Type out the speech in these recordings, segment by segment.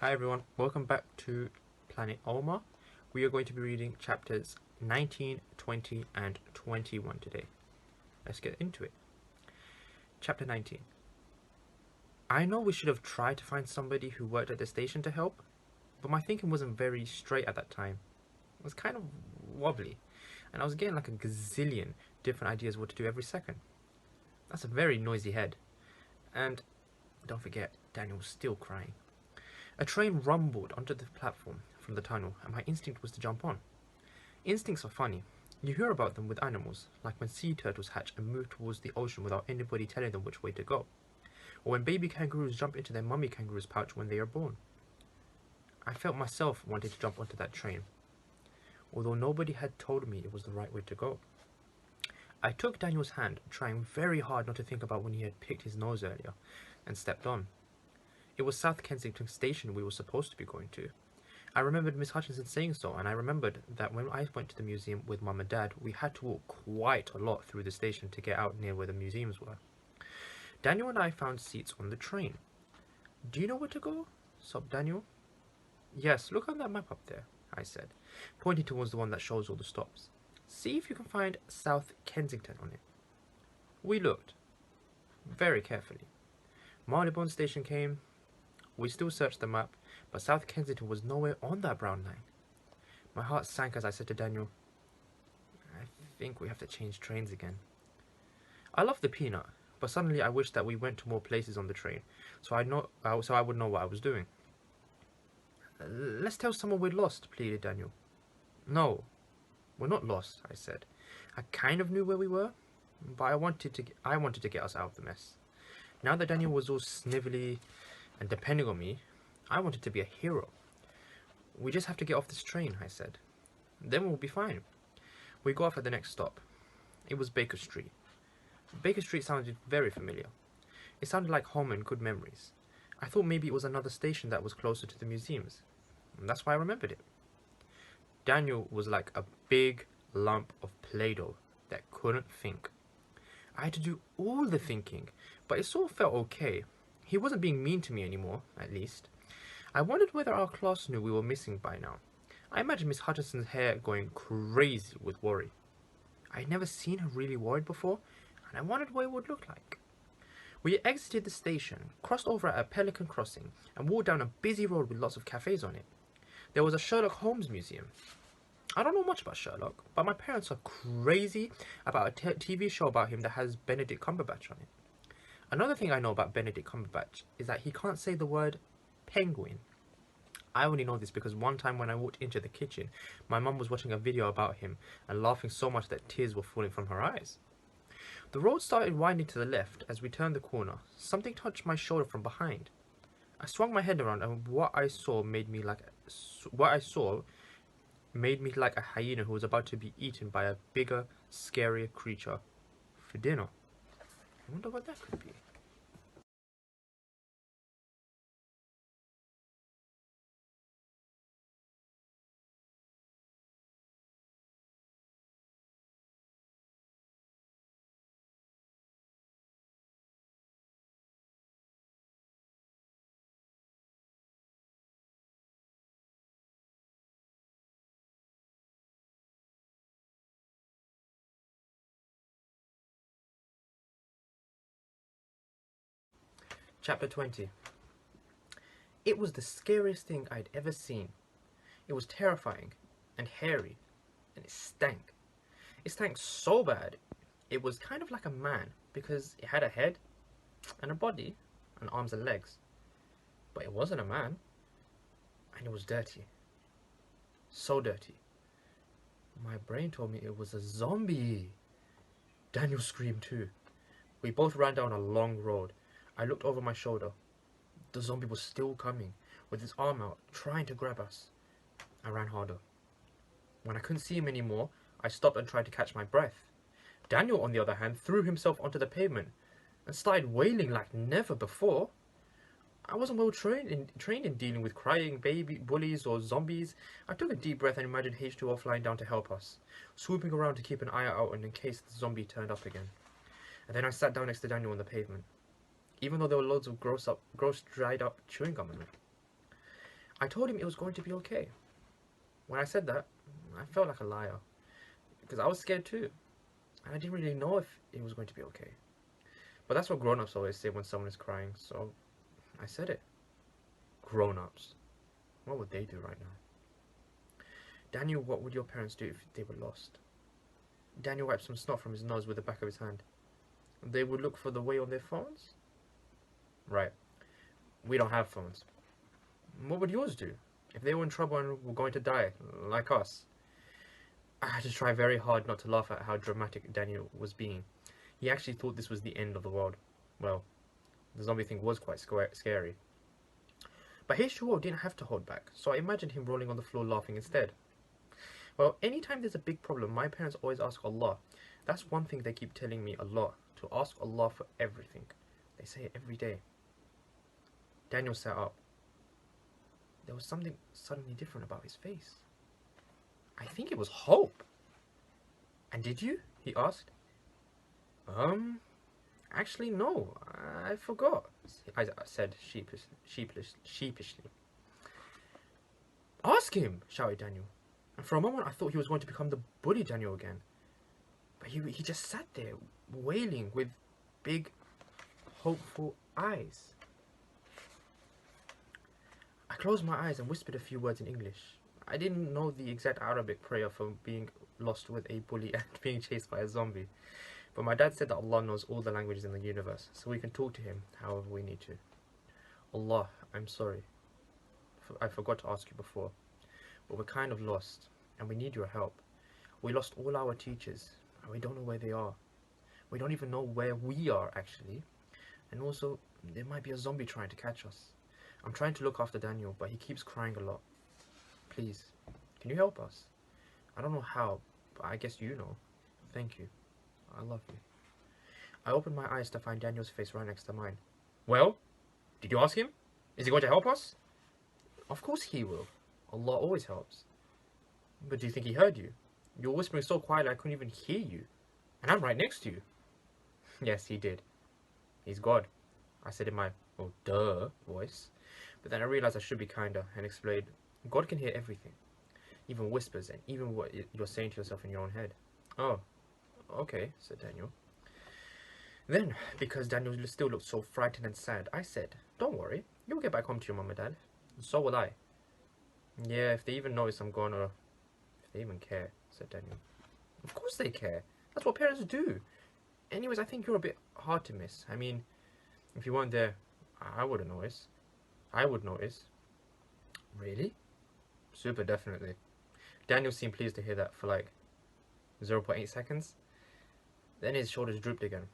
Hi everyone, welcome back to Planet Omar. We are going to be reading chapters 19, 20 and 21 today. Let's get into it. Chapter 19. I know we should have tried to find somebody who worked at the station to help, but my thinking wasn't very straight at that time. It was kind of wobbly, and I was getting like a gazillion different ideas what to do every second. That's a very noisy head. And don't forget, Daniel was still crying. A train rumbled onto the platform from the tunnel, and my instinct was to jump on. Instincts are funny. You hear about them with animals, like when sea turtles hatch and move towards the ocean without anybody telling them which way to go, or when baby kangaroos jump into their mummy kangaroo's pouch when they are born. I felt myself wanting to jump onto that train, although nobody had told me it was the right way to go. I took Daniel's hand, trying very hard not to think about when he had picked his nose earlier, and stepped on. It was South Kensington Station we were supposed to be going to. I remembered Miss Hutchinson saying so, and I remembered that when I went to the museum with Mum and Dad, we had to walk quite a lot through the station to get out near where the museums were. Daniel and I found seats on the train. "Do you know where to go?" sobbed Daniel. "Yes, look on that map up there," I said, pointing towards the one that shows all the stops. "See if you can find South Kensington on it." We looked, very carefully. Marylebone Station came. We still searched the map, but South Kensington was nowhere on that brown line. My heart sank as I said to Daniel, "I think we have to change trains again." I loved the peanut, but suddenly I wished that we went to more places on the train, so I would know what I was doing. "Let's tell someone we're lost," pleaded Daniel. "No, we're not lost," I said. I kind of knew where we were, but I wanted to get us out of the mess. Now that Daniel was all snivelly and depending on me, I wanted to be a hero. "We just have to get off this train," I said. "Then we'll be fine." We got off at the next stop. It was Baker Street. Baker Street sounded very familiar. It sounded like home and good memories. I thought maybe it was another station that was closer to the museums. And that's why I remembered it. Daniel was like a big lump of Play-Doh that couldn't think. I had to do all the thinking, but it sort of felt okay. He wasn't being mean to me anymore, at least. I wondered whether our class knew we were missing by now. I imagined Miss Hutchinson's hair going crazy with worry. I had never seen her really worried before, and I wondered what it would look like. We exited the station, crossed over at a Pelican Crossing, and walked down a busy road with lots of cafes on it. There was a Sherlock Holmes museum. I don't know much about Sherlock, but my parents are crazy about a TV show about him that has Benedict Cumberbatch on it. Another thing I know about Benedict Cumberbatch is that he can't say the word penguin. I only know this because one time when I walked into the kitchen, my mum was watching a video about him and laughing so much that tears were falling from her eyes. The road started winding to the left as we turned the corner. Something touched my shoulder from behind. I swung my head around, and what I saw made me like a hyena who was about to be eaten by a bigger, scarier creature for dinner. I wonder what that could be. Chapter 20. It was the scariest thing I'd ever seen. It was terrifying and hairy, and it stank. It stank so bad, it was kind of like a man because it had a head and a body and arms and legs. But it wasn't a man, and it was dirty. So dirty. My brain told me it was a zombie. Daniel screamed too. We both ran down a long road. I looked over my shoulder. The zombie was still coming, with his arm out, trying to grab us. I ran harder. When I couldn't see him anymore, I stopped and tried to catch my breath. Daniel, on the other hand, threw himself onto the pavement and started wailing like never before. I wasn't well trained in dealing with crying baby bullies or zombies. I took a deep breath and imagined H2O flying down to help us, swooping around to keep an eye out in case the zombie turned up again. And then I sat down next to Daniel on the pavement, even though there were loads of gross dried up chewing gum in it. I told him it was going to be okay. When I said that, I felt like a liar because I was scared too, and I didn't really know if it was going to be okay. But that's what grown-ups always say when someone is crying, so I said it. Grown-ups. What would they do right now? Daniel, what would your parents do if they were lost? Daniel wiped some snot from his nose with the back of his hand. They would look for the way on their phones? Right. We don't have phones. What would yours do? If they were in trouble and were going to die, like us? I had to try very hard not to laugh at how dramatic Daniel was being. He actually thought this was the end of the world. Well, the zombie thing was quite scary. But he sure didn't have to hold back, so I imagined him rolling on the floor laughing instead. Well, anytime there's a big problem, my parents always ask Allah. That's one thing they keep telling me a lot, to ask Allah for everything. They say it every day. Daniel sat up. There was something suddenly different about his face. I think it was hope. And did you? He asked. Actually no, I forgot, I said sheepishly. Ask him, shouted Daniel. And for a moment I thought he was going to become the bully Daniel again. But he just sat there, wailing with big, hopeful eyes. I closed my eyes and whispered a few words in English. I didn't know the exact Arabic prayer for being lost with a bully and being chased by a zombie. But my dad said that Allah knows all the languages in the universe, so we can talk to him however we need to. Allah, I'm sorry. I forgot to ask you before. But we're kind of lost, and we need your help. We lost all our teachers, and we don't know where they are. We don't even know where we are, actually. And also, there might be a zombie trying to catch us. I'm trying to look after Daniel, but he keeps crying a lot. Please, can you help us? I don't know how, but I guess you know. Thank you. I love you. I opened my eyes to find Daniel's face right next to mine. Well, did you ask him? Is he going to help us? Of course he will. Allah always helps. But do you think he heard you? You were whispering so quietly I couldn't even hear you. And I'm right next to you. Yes, he did. He's God, I said in my, oh, duh voice. But then I realized I should be kinder and explained, God can hear everything. Even whispers and even what you're saying to yourself in your own head. Oh, okay, said Daniel. Then, because Daniel still looked so frightened and sad, I said, don't worry, you'll get back home to your mum and dad. So will I. Yeah, if they even notice I'm gone or if they even care, said Daniel. Of course they care. That's what parents do. Anyways, I think you're a bit hard to miss. I mean, if you weren't there, I wouldn't notice. I would notice. Really? Super definitely. Daniel seemed pleased to hear that for like 0.8 seconds. Then his shoulders drooped again.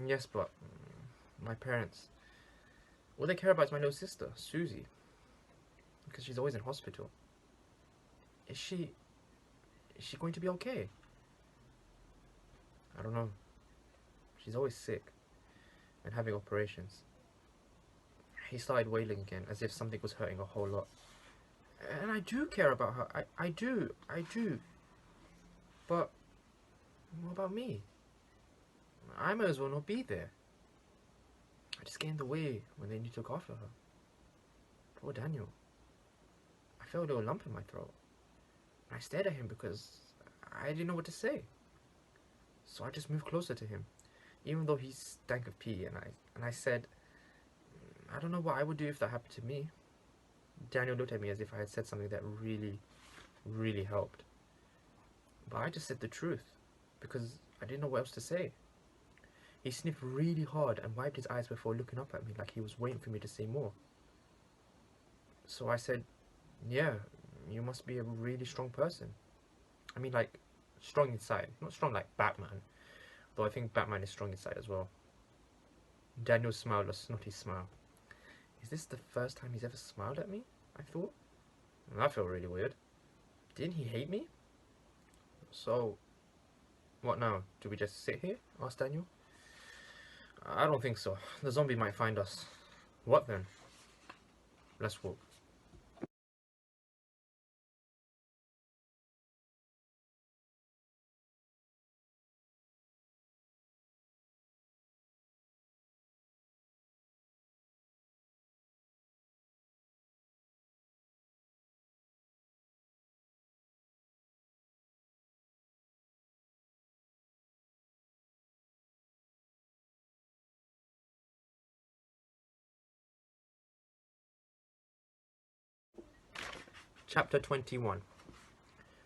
Yes, but my parents, all they care about is my little sister, Susie. Because she's always in hospital. Is she going to be okay? I don't know. She's always sick and having operations. He started wailing again, as if something was hurting a whole lot. And I do care about her. I do. But what about me? I might as well not be there. I just get in the way when they need to look after her. Poor Daniel. I felt a little lump in my throat. I stared at him because I didn't know what to say. So I just moved closer to him, even though he stank of pee, and I said, I don't know what I would do if that happened to me. Daniel looked at me as if I had said something that really, really helped. But I just said the truth, because I didn't know what else to say. He sniffed really hard and wiped his eyes before looking up at me like he was waiting for me to say more. So I said, yeah, you must be a really strong person. I mean, like, strong inside. Not strong like Batman, though I think Batman is strong inside as well. Daniel smiled a snotty smile. Is this the first time he's ever smiled at me? I thought. That felt really weird. Didn't he hate me? So, what now? Do we just sit here? Asked Daniel. I don't think so. The zombie might find us. What then? Let's walk. Chapter 21.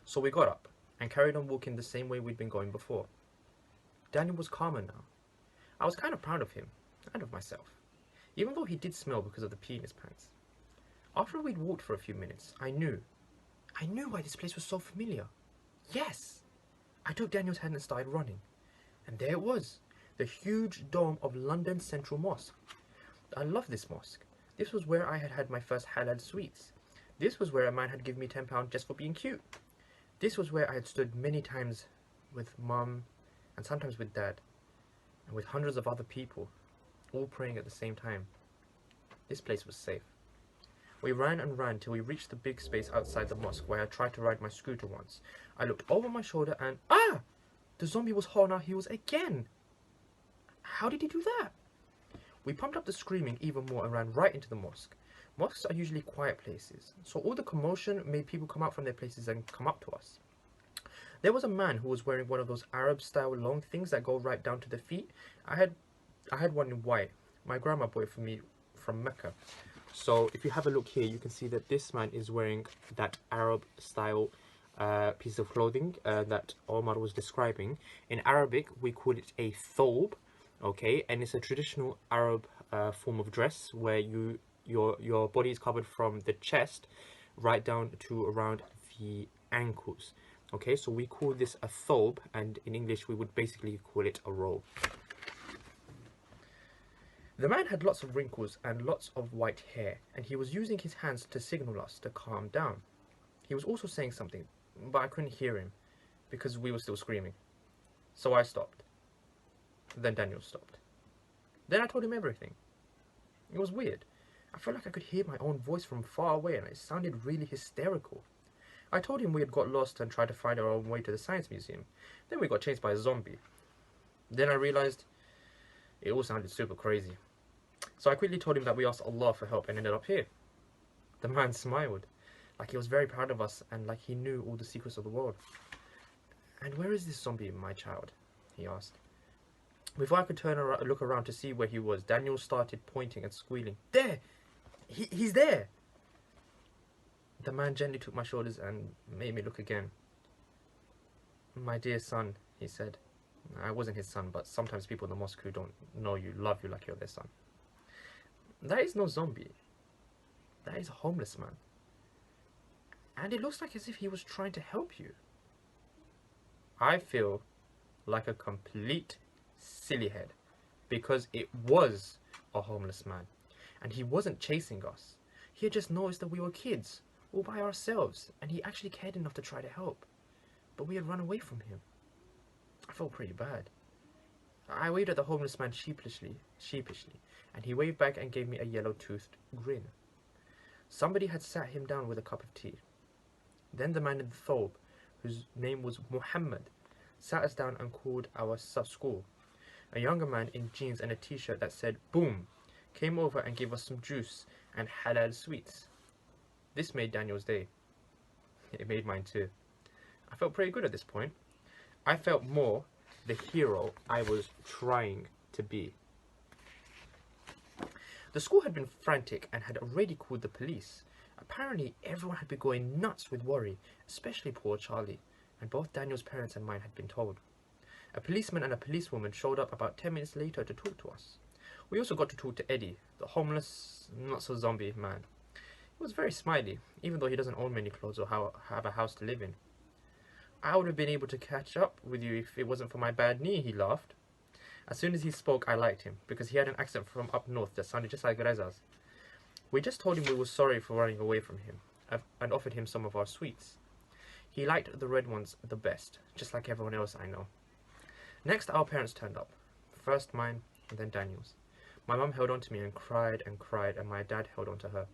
So we got up and carried on walking the same way we'd been going before. Daniel was calmer now. I was kind of proud of him, and of myself, even though he did smell because of the pee in his pants. After we'd walked for a few minutes, I knew why this place was so familiar. Yes! I took Daniel's hand and started running. And there it was, the huge dome of London Central Mosque. I loved this mosque. This was where I had had my first halal sweets. This was where a man had given me £10 just for being cute. This was where I had stood many times with Mum, and sometimes with Dad, and with hundreds of other people, all praying at the same time. This place was safe. We ran and ran till we reached the big space outside the mosque where I tried to ride my scooter once. I looked over my shoulder and the zombie was hot on our heels again. How did he do that? We pumped up the screaming even more and ran right into the mosque. Mosques are usually quiet places, so all the commotion made people come out from their places and come up to us. There was a man who was wearing one of those Arab-style long things that go right down to the feet. I had one in white. My grandma bought it for me from Mecca. So if you have a look here, you can see that this man is wearing that Arab-style piece of clothing that Omar was describing. In Arabic, we call it a thobe, okay, and it's a traditional Arab form of dress where your body is covered from the chest right down to around the ankles. Okay, so we call this a thobe, and in English we would basically call it a robe. The man had lots of wrinkles and lots of white hair, and he was using his hands to signal us to calm down. He was also saying something, but I couldn't hear him because we were still screaming. So I stopped. Then Daniel stopped. Then I told him everything. It was weird. I felt like I could hear my own voice from far away, and it sounded really hysterical. I told him we had got lost and tried to find our own way to the Science Museum. Then we got chased by a zombie. Then I realized it all sounded super crazy. So I quickly told him that we asked Allah for help and ended up here. The man smiled, like he was very proud of us and like he knew all the secrets of the world. And where is this zombie, my child? He asked. Before I could turn around, look around to see where he was, Daniel started pointing and squealing. There! He's there! The man gently took my shoulders and made me look again. My dear son, he said. I wasn't his son, but sometimes people in the mosque who don't know you love you like you're their son. That is no zombie. That is a homeless man. And it looks like as if he was trying to help you. I feel like a complete sillyhead because it was a homeless man and he wasn't chasing us. He had just noticed that we were kids all by ourselves and he actually cared enough to try to help. But we had run away from him. I felt pretty bad. I waved at the homeless man sheepishly, and he waved back and gave me a yellow-toothed grin. Somebody had sat him down with a cup of tea. Then the man in the thobe, whose name was Muhammad, sat us down and called our sub-school. A younger man in jeans and a t-shirt that said "Boom" came over and gave us some juice and halal sweets. This made Daniel's day. It made mine too. I felt pretty good at this point. I felt more the hero I was trying to be. The school had been frantic and had already called the police. Apparently, everyone had been going nuts with worry, especially poor Charlie, and both Daniel's parents and mine had been told. A policeman and a policewoman showed up about 10 minutes later to talk to us. We also got to talk to Eddie, the homeless, not-so-zombie man. He was very smiley, even though he doesn't own many clothes or have a house to live in. I would have been able to catch up with you if it wasn't for my bad knee, he laughed. As soon as he spoke, I liked him, because he had an accent from up north that sounded just like Reza's. We just told him we were sorry for running away from him, and offered him some of our sweets. He liked the red ones the best, just like everyone else I know. Next, our parents turned up. First mine, and then Daniel's. My mum held on to me and cried, and my dad held on to her.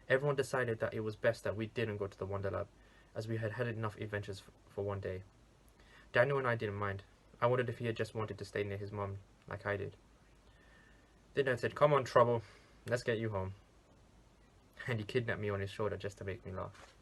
Everyone decided that it was best that we didn't go to the Wonder Lab, as we had had enough adventures for one day. Daniel and I didn't mind. I wondered if he had just wanted to stay near his mum, like I did. Then Dad said, "Come on, Trouble, let's get you home." And he kidnapped me on his shoulder just to make me laugh.